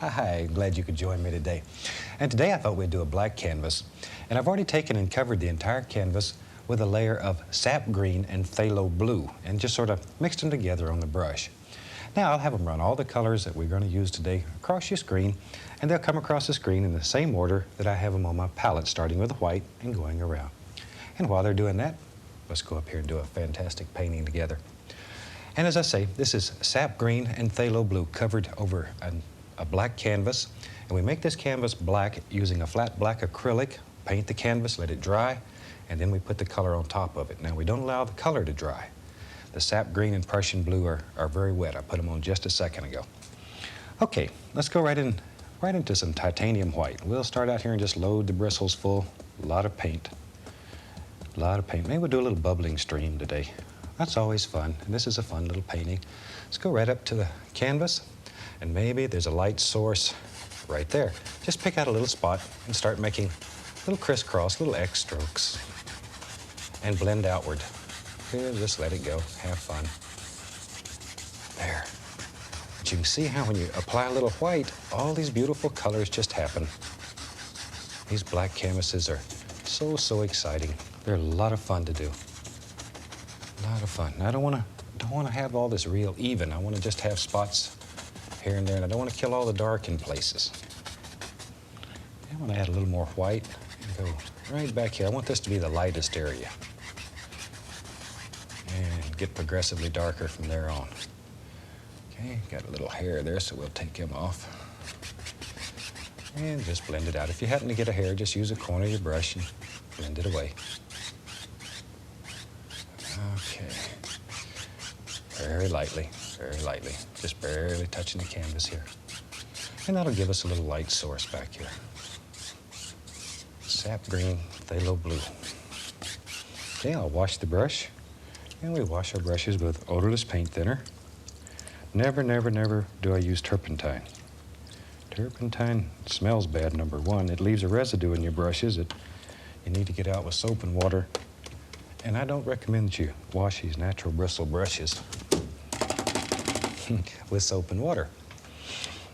Hi, glad you could join me today. And today I thought we'd do a black canvas. And I've already taken and covered the entire canvas with a layer of sap green and phthalo blue and just sort of mixed them together on the brush. Now I'll have them run all the colors that we're going to use today across your screen, and they'll come across the screen in the same order that I have them on my palette, starting with the white and going around. And while they're doing that, let's go up here and do a fantastic painting together. And as I say, this is sap green and phthalo blue covered over a black canvas. And we make this canvas black using a flat black acrylic, paint the canvas, let it dry, and then we put the color on top of it. Now we don't allow the color to dry. The sap green and Prussian blue are very wet. I put them on just a second ago. Okay, let's go right into some titanium white. We'll start out here and just load the bristles full. A lot of paint. A lot of paint. Maybe we'll do a little bubbling stream today. That's always fun, and this is a fun little painting. Let's go right up to the canvas, and maybe there's a light source right there. Just pick out a little spot and start making little crisscross, little X strokes, and blend outward. Here, just let it go, have fun. There. But you can see how when you apply a little white, all these beautiful colors just happen. These black canvases are so exciting. They're a lot of fun to do. A lot of fun. Now, I don't want to have all this real even. I want to just have spots here and there, and I don't want to kill all the dark in places. I want to add a little more white and go right back here. I want this to be the lightest area. And get progressively darker from there on. Okay, got a little hair there, so we'll take him off. And just blend it out. If you happen to get a hair, just use a corner of your brush and blend it away. Okay. Very lightly, just barely touching the canvas here. And that'll give us a little light source back here. Sap green, phthalo blue. Okay, I'll wash the brush. And we wash our brushes with odorless paint thinner. Never do I use turpentine. Turpentine smells bad, number one. It leaves a residue in your brushes that you need to get out with soap and water. And I don't recommend that you wash these natural bristle brushes with soap and water.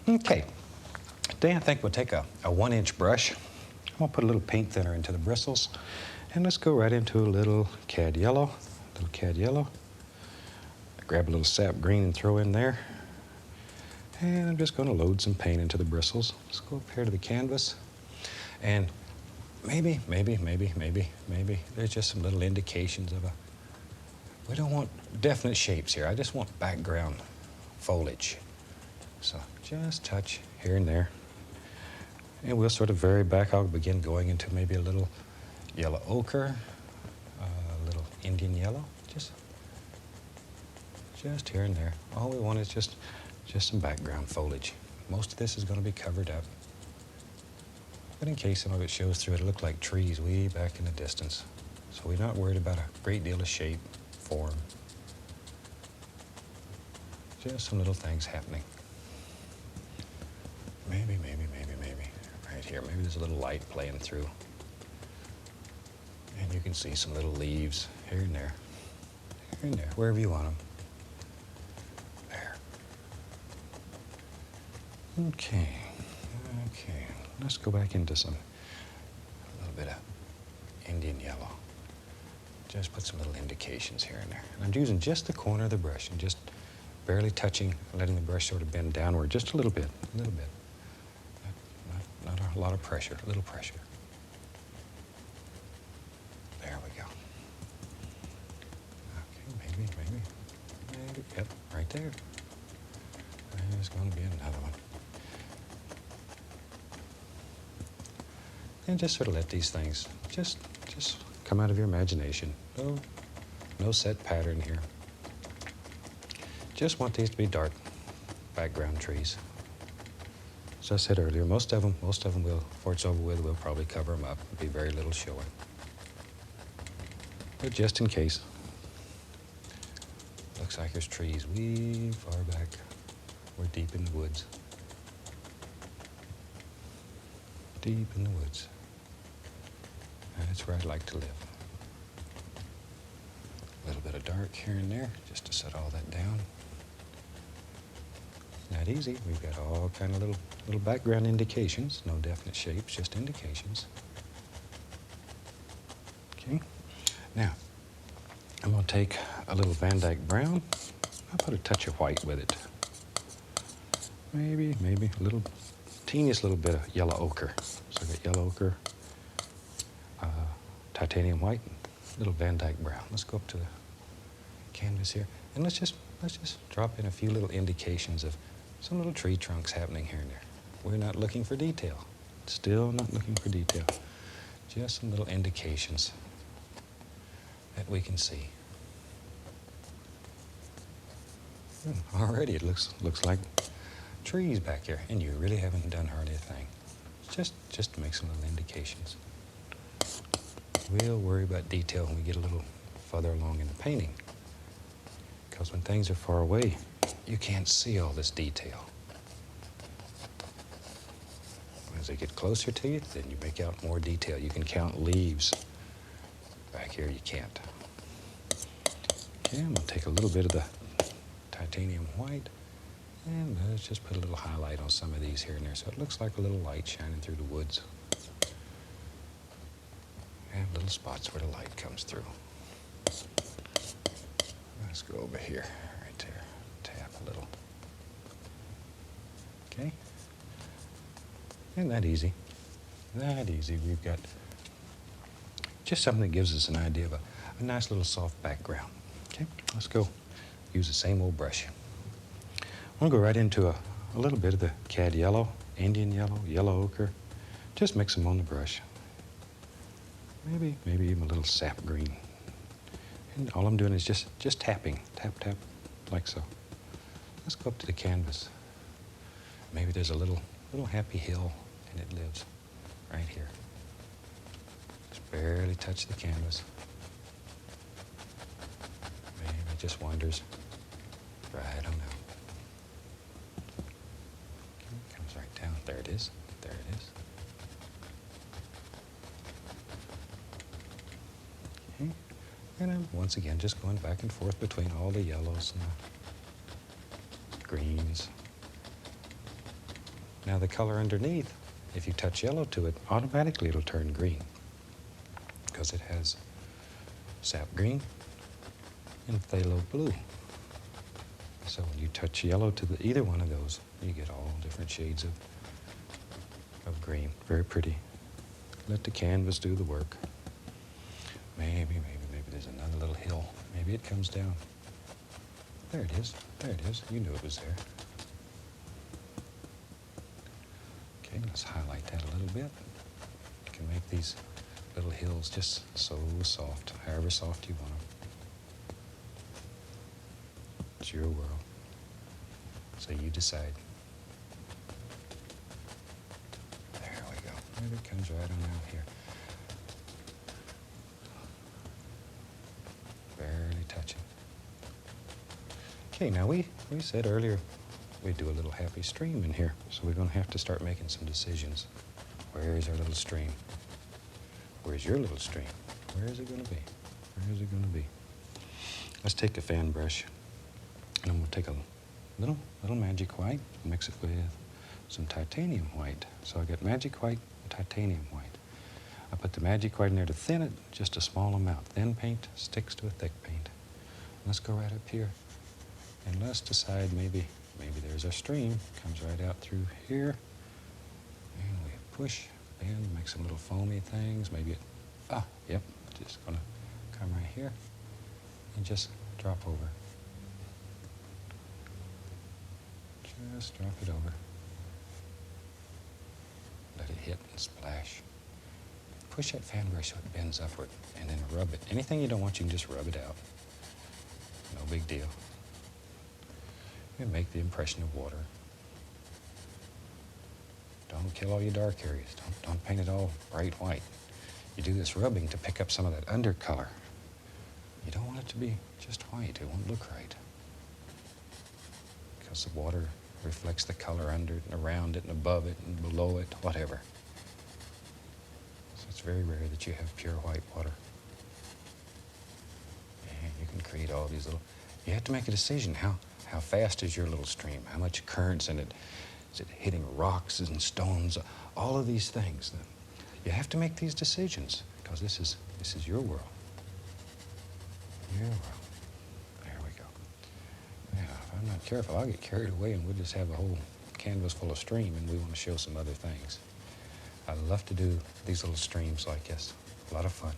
Okay, today I think we'll take a 1-inch brush. I'm gonna put a little paint thinner into the bristles, and let's go right into a little cad yellow. Grab a little sap green and throw in there. And I'm just gonna load some paint into the bristles. Let's go up here to the canvas. And maybe, there's just some little indications of we don't want definite shapes here. I just want background foliage. So just touch here and there. And we'll sort of vary back. I'll begin going into maybe a little yellow ochre, a little Indian yellow, just here and there. All we want is just some background foliage. Most of this is going to be covered up. But in case some of it shows through, it'll look like trees way back in the distance. So we're not worried about a great deal of shape, form. Just some little things happening. Maybe. Right here, maybe there's a little light playing through. And you can see some little leaves here and there, wherever you want them. There. Okay. Let's go back into a little bit of Indian yellow. Just put some little indications here and there. And I'm using just the corner of the brush and just barely touching, letting the brush sort of bend downward just a little bit. Not a lot of pressure, a little pressure. There we go. Okay, maybe. Yep, right there. There's going to be another one. And just sort of let these things just come out of your imagination. No set pattern here. Just want these to be dark background trees. As I said earlier, most of them will, before it's over with, we'll probably cover them up. There'll be very little showing. But just in case, looks like there's trees way far back. We're deep in the woods. Deep in the woods. And that's where I'd like to live. A little bit of dark here and there, just to set all that down. Not easy. We've got all kind of little background indications, no definite shapes, just indications. Okay. Now, I'm going to take a little Van Dyke brown. I'll put a touch of white with it. Maybe a little, teeniest little bit of yellow ochre. So I've got yellow ochre, titanium white, little Van Dyke brown. Let's go up to the canvas here, and let's just drop in a few little indications of some little tree trunks happening here and there. We're not looking for detail. Still not looking for detail. Just some little indications that we can see. Already it looks like trees back here, and you really haven't done hardly a thing. Just to make some little indications. We'll worry about detail when we get a little further along in the painting. Because when things are far away, you can't see all this detail. As they get closer to you, then you make out more detail. You can count leaves. Back here, you can't. Okay, I'm going to take a little bit of the titanium white, and let's just put a little highlight on some of these here and there so it looks like a little light shining through the woods. And little spots where the light comes through. Let's go over here, right there. Tap a little. Okay. Isn't that easy? That easy. We've got just something that gives us an idea of a nice little soft background. Okay, let's go use the same old brush. I'm going to go right into a little bit of the cad yellow, Indian yellow, yellow ochre. Just mix them on the brush. Maybe even a little sap green. And all I'm doing is just tapping, tap, like so. Let's go up to the canvas. Maybe there's a little happy hill, and it lives right here. Just barely touch the canvas. Maybe it just wanders right on out. Okay, comes right down. There it is. There it is. Okay. And I'm once again just going back and forth between all the yellows and the greens. Now the color underneath, if you touch yellow to it, automatically it'll turn green because it has sap green and phthalo blue. So when you touch yellow to either one of those, you get all different shades of green. Very pretty. Let the canvas do the work. Maybe there's another little hill. Maybe it comes down. There it is. There it is. You knew it was there. Okay, let's highlight that a little bit. You can make these little hills just so soft, however soft you want them. It's your world. So you decide. There we go. Maybe it comes right on out here. Barely touching. Okay, now we said earlier we'd do a little happy stream in here, so we're going to have to start making some decisions. Where is our little stream? Where's your little stream? Where is it going to be? Where is it going to be? Let's take a fan brush, and I'm going to take a little magic white, mix it with some titanium white. So I got magic white and titanium white. I put the magic white in there to thin it, just a small amount. Thin paint sticks to a thick paint. Let's go right up here, and let's decide maybe there's our stream. Comes right out through here, and we push, bend, make some little foamy things. Maybe yep, just gonna come right here and just drop over. Just drop it over. Let it hit and splash. Push that fan brush so it bends upward, and then rub it. Anything you don't want, you can just rub it out. No big deal. And make the impression of water. Don't kill all your dark areas. Don't paint it all bright white. You do this rubbing to pick up some of that undercolor. You don't want it to be just white. It won't look right. Because the water reflects the color under it and around it and above it and below it, whatever. So it's very rare that you have pure white water. And you can create all these little... You have to make a decision. How How fast is your little stream? How much current's in it? Is it hitting rocks and stones? All of these things. You have to make these decisions because this is your world. Your world. There we go. Yeah, if I'm not careful, I'll get carried away and we'll just have a whole canvas full of stream and we want to show some other things. I love to do these little streams like this. A lot of fun.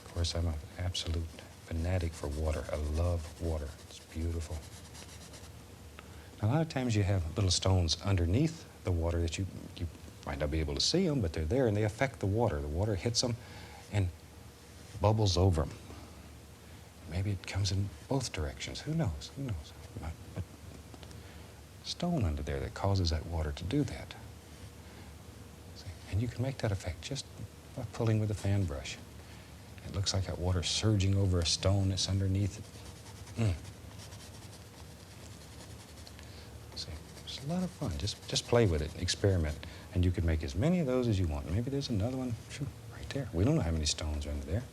Of course, I'm an absolute fanatic for water. I love water. It's beautiful. Now, a lot of times you have little stones underneath the water that you might not be able to see them, but they're there and they affect the water. The water hits them and bubbles over them. Maybe it comes in both directions. Who knows? Who knows? But stone under there that causes that water to do that. See? And you can make that effect just by pulling with a fan brush. It looks like that water surging over a stone that's underneath it. See, it's a lot of fun. Just play with it, experiment, and you can make as many of those as you want. Maybe there's another one right there. We don't know how many stones are under there.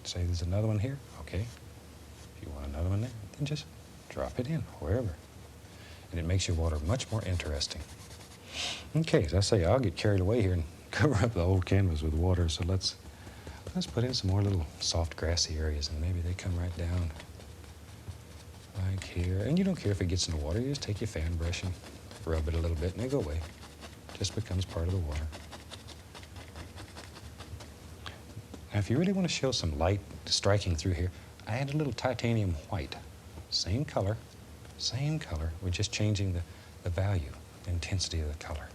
Say there's another one here. Okay. If you want another one there, then just drop it in wherever. And it makes your water much more interesting. Okay, as I say, I'll get carried away here and cover up the whole canvas with water. So let's put in some more little soft grassy areas and maybe they come right down like here. And you don't care if it gets in the water. You just take your fan brush and rub it a little bit and they go away. It just becomes part of the water. Now, if you really want to show some light striking through here, I add a little titanium white. Same color. We're just changing the value, the intensity of the color.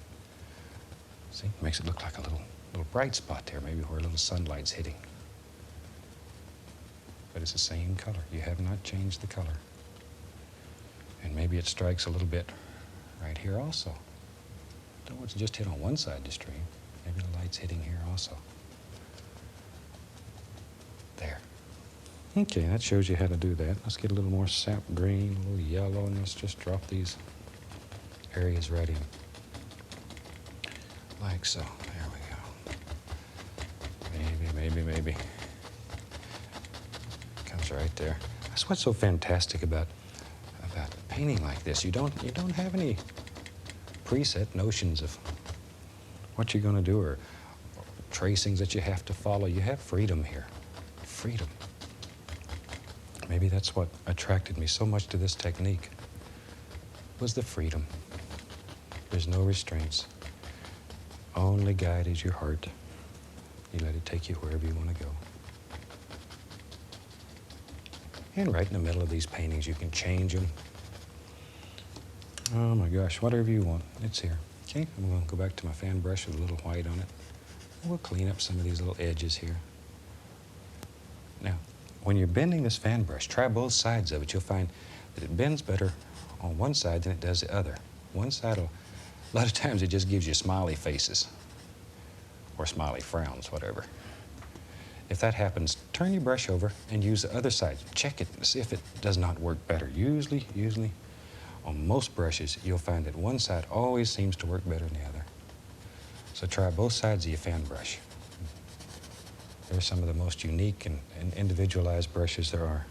See, makes it look like a little bright spot there, maybe where a little sunlight's hitting. But it's the same color. You have not changed the color. And maybe it strikes a little bit right here also. Don't want to just hit on one side of the stream. Maybe the light's hitting here also. There. Okay, that shows you how to do that. Let's get a little more sap green, a little yellow, and let's just drop these areas right in. Like so. There we go. Maybe. Comes right there. That's what's so fantastic about painting like this. You don't have any preset notions of what you're going to do or tracings that you have to follow. You have freedom here. Freedom. Maybe that's what attracted me so much to this technique, was the freedom. There's no restraints. Only guide is your heart. You let it take you wherever you want to go. And right in the middle of these paintings, you can change them. Oh my gosh, whatever you want, it's here. Okay, I'm going to go back to my fan brush with a little white on it. And we'll clean up some of these little edges here. Now, when you're bending this fan brush, try both sides of it. You'll find that it bends better on one side than it does the other. One side will, a lot of times it just gives you smiley faces or smiley frowns, whatever. If that happens, turn your brush over and use the other side. Check it and see if it does not work better. Usually, on most brushes, you'll find that one side always seems to work better than the other. So try both sides of your fan brush. They're some of the most unique and individualized brushes there are.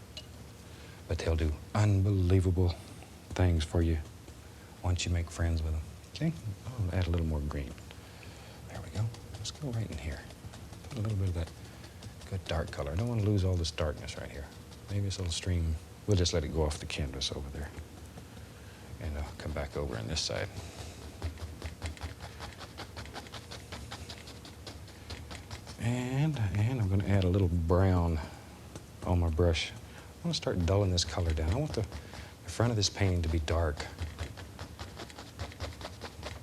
But they'll do unbelievable things for you once you make friends with them. Okay? I'll add a little more green. There we go. Let's go right in here. Put a little bit of that good dark color. I don't want to lose all this darkness right here. Maybe this little stream, we'll just let it go off the canvas over there. And I'll come back over on this side. And I'm going to add a little brown on my brush. I'm going to start dulling this color down. I want the front of this painting to be dark.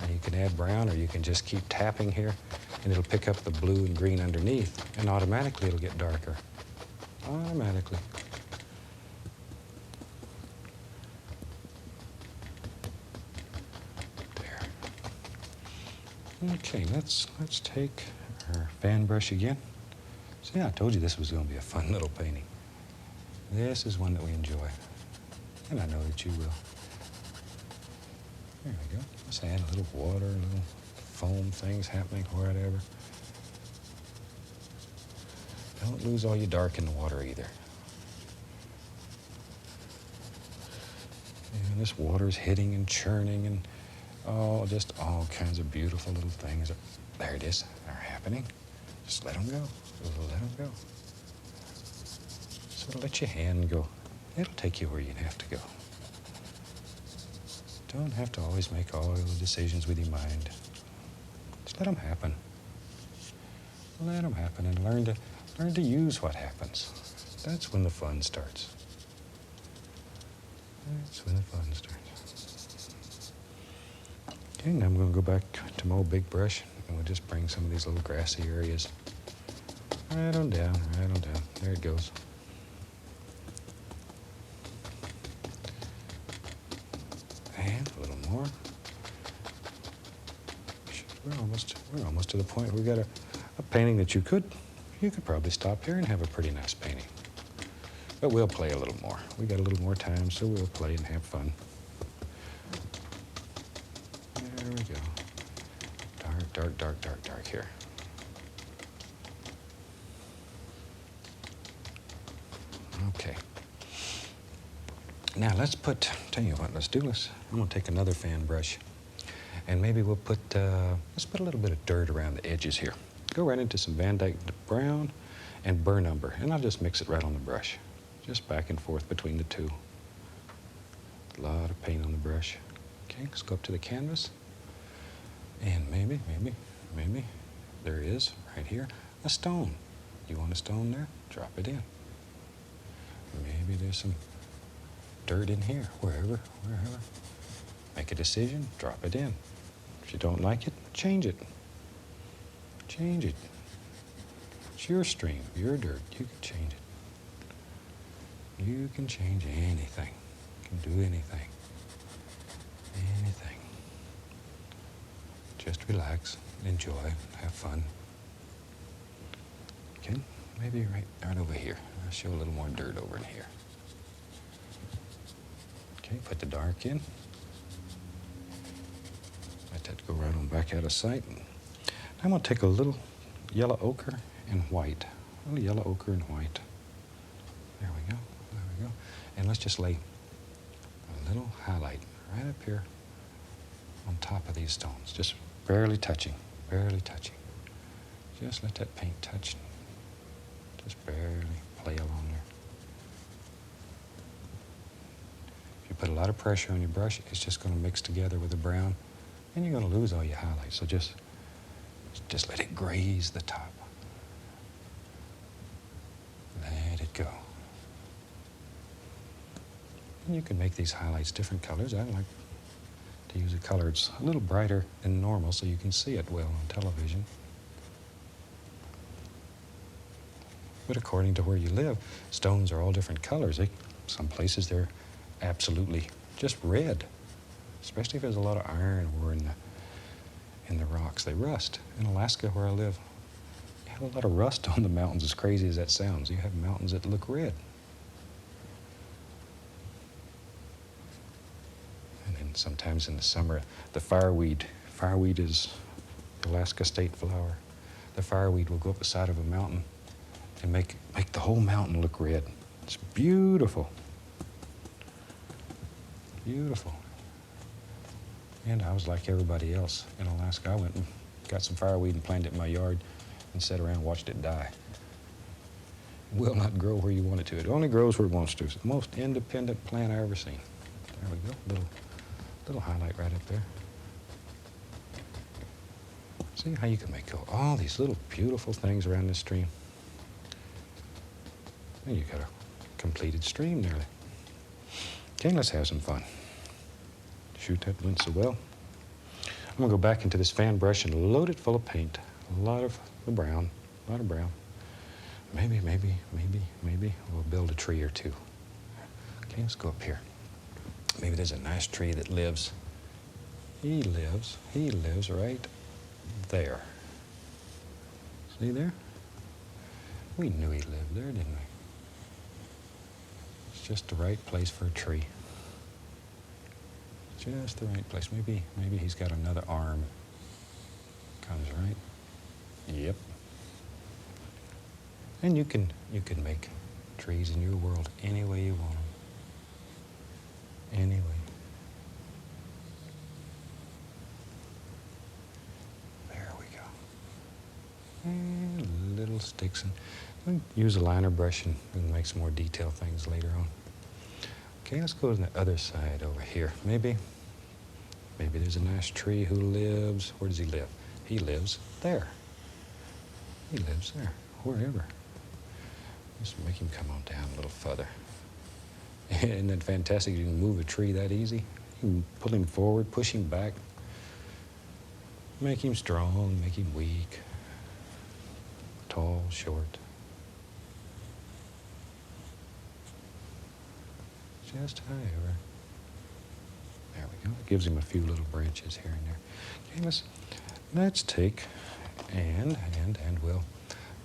And you can add brown or you can just keep tapping here and it'll pick up the blue and green underneath and automatically it'll get darker. Automatically. There. Okay, let's take our fan brush again. See, I told you this was going to be a fun little painting. This is one that we enjoy. And I know that you will. There we go. Let's add a little water, a little foam things happening, whatever. Don't lose all your dark in the water either. And this water's hitting and churning and just all kinds of beautiful little things. There it is. They're happening. Just let them go. Let them go. Sort of let your hand go. It'll take you where you have to go. Don't have to always make all the decisions with your mind. Just let them happen. Let them happen and learn to use what happens. That's when the fun starts. That's when the fun starts. Okay, now I'm going to go back to my old big brush and we'll just bring some of these little grassy areas right on down, right on down. There it goes. And a little more. We're almost to the point we got a painting that you could probably stop here and have a pretty nice painting. But we'll play a little more. We got a little more time, so we'll play and have fun. There we go. Dark, dark, dark, dark, dark here. Okay. Now tell you what, let's do this. I'm gonna take another fan brush and maybe we'll let's put a little bit of dirt around the edges here. Go right into some Van Dyke brown and burn umber, and I'll just mix it right on the brush. Just back and forth between the two. A lot of paint on the brush. Okay, let's go up to the canvas. And maybe, there is, right here, a stone. You want a stone there? Drop it in. Maybe there's some dirt in here, wherever. Make a decision, drop it in. If you don't like it, change it. Change it. It's your stream, your dirt. You can change it. You can change anything. You can do anything. Anything. Just relax, enjoy, have fun. Okay, maybe right over here. I'll show a little more dirt over in here. Okay, put the dark in. Let that go right on back out of sight. I'm going to take a little yellow ochre and white. A little yellow ochre and white. There we go. There we go. And let's just lay a little highlight right up here on top of these stones. Just barely touching. Barely touching. Just let that paint touch. Just barely play along there. If you put a lot of pressure on your brush, it's just going to mix together with the brown, and you're going to lose all your highlights. So just let it graze the top. Let it go. And you can make these highlights different colors. I like to use a color that's a little brighter than normal so you can see it well on television. But according to where you live, stones are all different colors. Some places they're absolutely just red, especially if there's a lot of iron or in the rocks. They rust. In Alaska, where I live, you have a lot of rust on the mountains, as crazy as that sounds. You have mountains that look red. And then sometimes in the summer, the fireweed is the Alaska state flower. The fireweed will go up the side of a mountain and make the whole mountain look red. It's beautiful. Beautiful. And I was like everybody else in Alaska. I went and got some fireweed and planted it in my yard and sat around and watched it die. It will not grow where you want it to. It only grows where it wants to. It's the most independent plant I've ever seen. There we go. Little highlight right up there. See how you can make all these little beautiful things around this stream. And you got a completed stream nearly. Okay, let's have some fun. Shoot, that went so well. I'm gonna go back into this fan brush and load it full of paint. A lot of the brown, a lot of brown. Maybe we'll build a tree or two. Okay, let's go up here. Maybe there's a nice tree that lives. He lives right there. See there? We knew he lived there, didn't we? It's just the right place for a tree. Just the right place. Maybe he's got another arm. Comes right. Yep. And you can make trees in your world any way you want them. Any way. There we go. And little sticks. And use a liner brush and make some more detailed things later on. Okay, let's go to the other side over here. Maybe there's a nice tree who lives. Where does he live? He lives there. He lives there, wherever. Just make him come on down a little further. Isn't that fantastic? You can move a tree that easy. You can pull him forward, push him back, make him strong, make him weak, tall, short. Just however. There we go. It gives him a few little branches here and there. Okay, let's take and we'll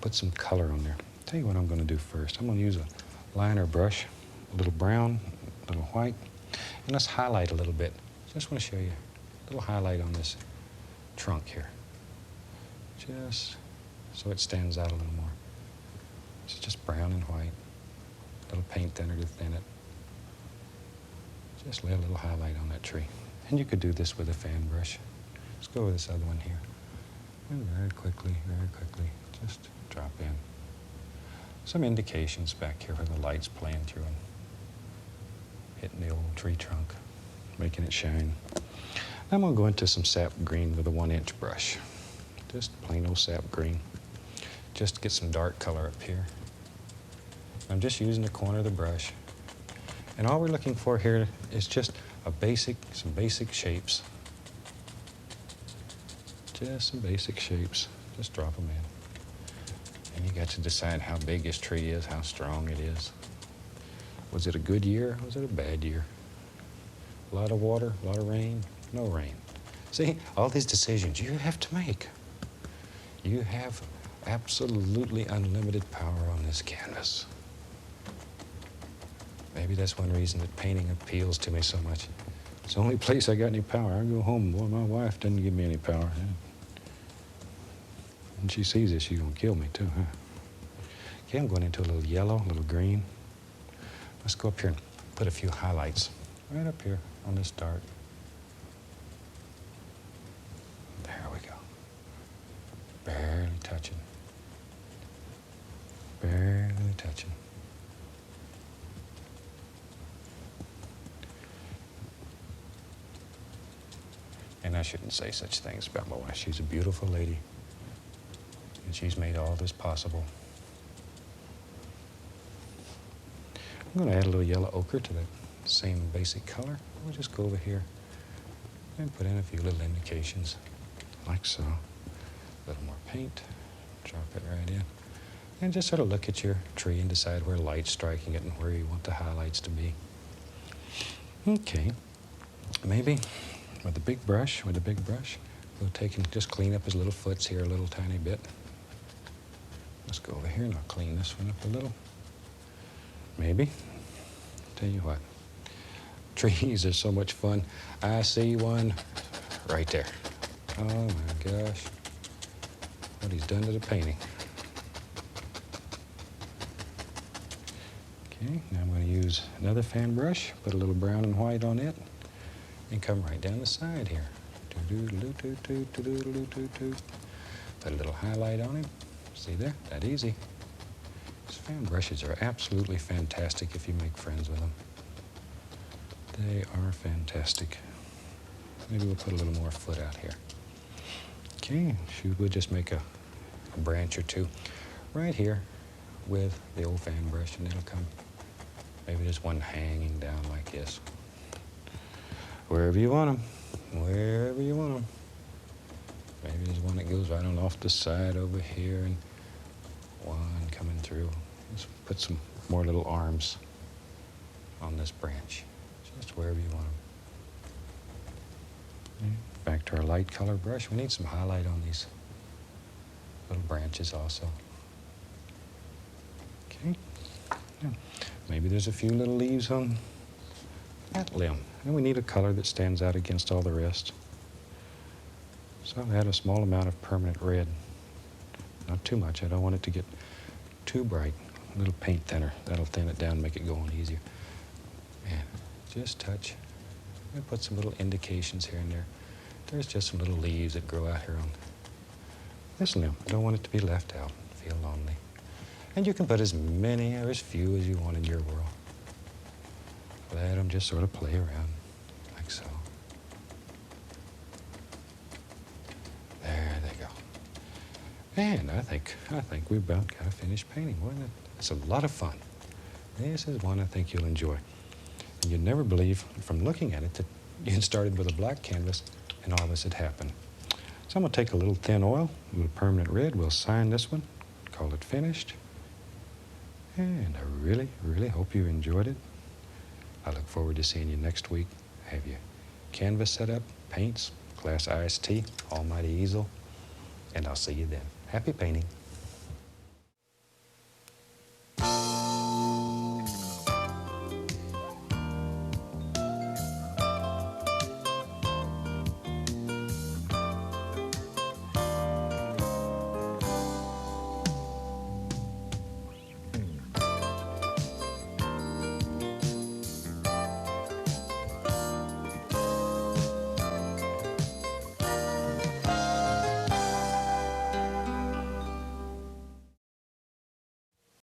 put some color on there. Tell you what I'm going to do first. I'm going to use a liner brush, a little brown, a little white, and let's highlight a little bit. Just want to show you a little highlight on this trunk here. Just so it stands out a little more. It's just brown and white. A little paint thinner to thin it. Just lay a little highlight on that tree. And you could do this with a fan brush. Let's go with this other one here. And very quickly, just drop in some indications back here where the light's playing through and hitting the old tree trunk, making it shine. I'm going to go into some sap green with a 1-inch brush. Just plain old sap green. Just to get some dark color up here. I'm just using the corner of the brush. And all we're looking for here is just some basic shapes. Just some basic shapes. Just drop them in. And you got to decide how big this tree is, how strong it is. Was it a good year? Was it a bad year? A lot of water, a lot of rain, no rain. See, all these decisions you have to make. You have absolutely unlimited power on this canvas. Maybe that's one reason that painting appeals to me so much. It's the only place I got any power. I go home, boy, my wife doesn't give me any power. When she sees this, she's gonna kill me too, huh? Okay, I'm going into a little yellow, a little green. Let's go up here and put a few highlights right up here on this dart. There we go. Barely touching. Barely touching. And I shouldn't say such things about my wife. She's a beautiful lady. And she's made all this possible. I'm going to add a little yellow ochre to that same basic color. We'll just go over here and put in a few little indications, like so. A little more paint. Drop it right in. And just sort of look at your tree and decide where light's striking it and where you want the highlights to be. Okay. Maybe with the big brush, we'll take and just clean up his little foots here a little tiny bit. Let's go over here and I'll clean this one up a little. Maybe. Tell you what, trees are so much fun. I see one right there. Oh my gosh, what he's done to the painting. Okay, now I'm going to use another fan brush, put a little brown and white on it, and come right down the side here. Put a little highlight on him. See there? That easy. These fan brushes are absolutely fantastic if you make friends with them. They are fantastic. Maybe we'll put a little more foot out here. Okay, we'll just make a branch or two right here with the old fan brush, and it'll come. Maybe there's one hanging down like this. Wherever you want them. Wherever you want them. Maybe there's one that goes right on off the side over here, and one coming through. Let's put some more little arms on this branch, just wherever you want them. Okay. Back to our light color brush. We need some highlight on these little branches also. Okay. Yeah. Maybe there's a few little leaves on that limb, and we need a color that stands out against all the rest. So I'll add a small amount of permanent red. Not too much. I don't want it to get too bright. A little paint thinner. That'll thin it down, make it go on easier. And just touch. And put some little indications here and there. There's just some little leaves that grow out here on this limb. I don't want it to be left out. Feel lonely. And you can put as many or as few as you want in your world. Let them just sort of play around, like so. There they go. And I think we've about got a finished painting, wasn't it? It's a lot of fun. This is one I think you'll enjoy. And you'd never believe from looking at it that you had started with a black canvas and all this had happened. So I'm going to take a little thin oil, a little permanent red. We'll sign this one, call it finished. And I really, really hope you enjoyed it. I look forward to seeing you next week. Have your canvas set up, paints, glass iced tea, almighty easel, and I'll see you then. Happy painting.